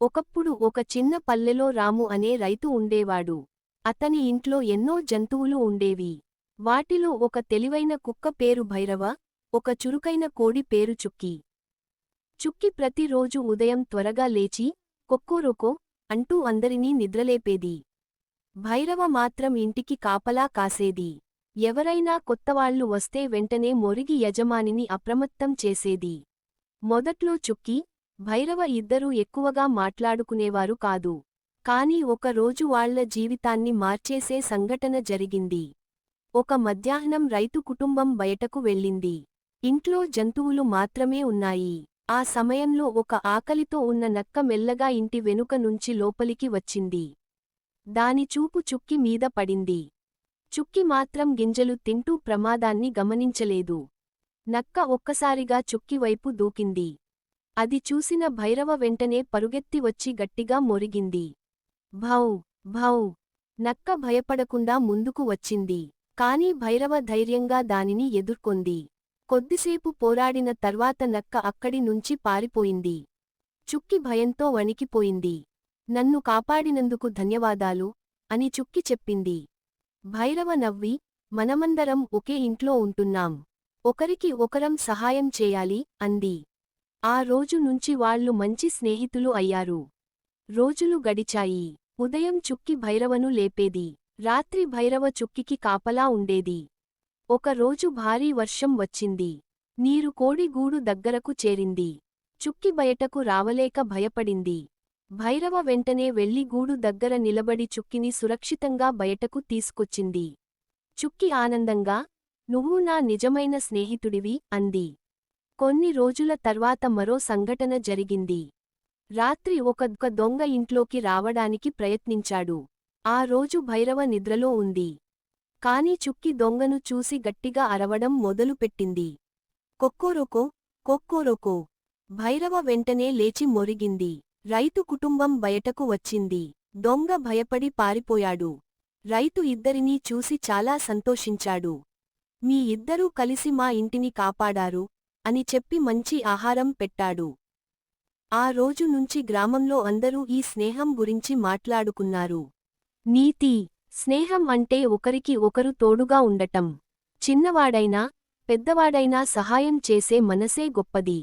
ఒకప్పుడు ఒక చిన్న పల్లెలో రాము అనే రైతు ఉండేవాడు. అతని ఇంట్లో ఎన్నో జంతువులు ఉండేవి. వాటిలో ఒక తెలివైన కుక్క పేరు భైరవ, ఒక చురుకైన కోడి పేరు చుక్కి. చుక్కి ప్రతిరోజు ఉదయం త్వరగా లేచి కొక్కోరోకో అంటూ అందరినీ నిద్రలేపేది. భైరవ మాత్రం ఇంటికి కాపలా కాసేది. ఎవరైనా కొత్తవాళ్లు వస్తే వెంటనే మొరిగి యజమానిని అప్రమత్తం చేసేది. మొదట్లో చుక్కి, భైరవ ఇద్దరూ ఎక్కువగా మాట్లాడుకునేవారు కాదు. కాని ఒక రోజు వాళ్ల జీవితాన్ని మార్చేసే సంఘటన జరిగింది. ఒక మధ్యాహ్నం రైతు కుటుంబం బయటకు వెళ్ళింది. ఇంట్లో జంతువులు మాత్రమే ఉన్నాయి. ఆ సమయంలో ఒక ఆకలితో ఉన్న నక్క మెల్లగా ఇంటి వెనుక నుంచి లోపలికి వచ్చింది. దాని చూపు చుక్కి మీద పడింది. చుక్కి మాత్రం గింజలు తింటూ ప్రమాదాన్ని గమనించలేదు. నక్క ఒక్కసారిగా చుక్కి వైపు దూకింది. అది చూసిన భైరవ వెంటనే పరుగెత్తి వచ్చి గట్టిగా మొరిగింది. భౌ భౌ! నక్క భయపడకుండా ముందుకు వచ్చింది. కాని భైరవ ధైర్యంగా దానిని ఎదుర్కొంది. కొద్దిసేపు పోరాడిన తర్వాత నక్క అక్కడి నుంచి పారిపోయింది. చుక్కి భయంతో వణికిపోయింది. నన్ను కాపాడినందుకు ధన్యవాదాలు అని చుక్కి చెప్పింది. భైరవ నవ్వి, మనమందరం ఒకే ఇంట్లో ఉంటున్నాం. ఒకరికి ఒకరం సహాయం చేయాలి అంది. ఆ రోజు నుంచి వాళ్లు మంచి స్నేహితులు అయ్యారు. రోజులు గడిచాయి. ఉదయం చుక్కి భైరవను లేపేది. రాత్రి భైరవ చుక్కికి కాపలా ఉండేది. ఒక రోజు భారీ వర్షం వచ్చింది. నీరు కోడి గూడు దగ్గరకు చేరింది. చుక్కి బయటకు రావలేక భయపడింది. భైరవ వెంటనే వెళ్లి గూడు దగ్గర నిలబడి చుక్కిని సురక్షితంగా బయటకు తీసుకొచ్చింది. చుక్కి ఆనందంగా, నువ్వు నా నిజమైన స్నేహితుడివి అంది. కొన్ని రోజుల తర్వాత మరో సంఘటన జరిగింది. రాత్రి ఒక దొంగ ఇంట్లోకి రావడానికి ప్రయత్నించాడు. ఆ రోజు భైరవ నిద్రలో ఉంది. కాని చుక్కి దొంగను చూసి గట్టిగా అరవడం మొదలుపెట్టింది. కొక్కోరోకో కొక్కోరోకో! భైరవ వెంటనే లేచి మొరిగింది. రైతు కుటుంబం బయటకు వచ్చింది. దొంగ భయపడి పారిపోయాడు. రైతు ఇద్దరినీ చూసి చాలా సంతోషించాడు. మీ ఇద్దరూ కలిసి మా ఇంటిని కాపాడారు అని చెప్పి మంచి ఆహారం పెట్టాడు. ఆ రోజు నుంచి గ్రామంలో అందరూ ఈ స్నేహం గురించి మాట్లాడుకున్నారు. నీతి: స్నేహం అంటే ఒకరికి ఒకరు తోడుగా ఉండటం. చిన్నవాడైనా పెద్దవాడైనా సహాయం చేసే మనసే గొప్పది.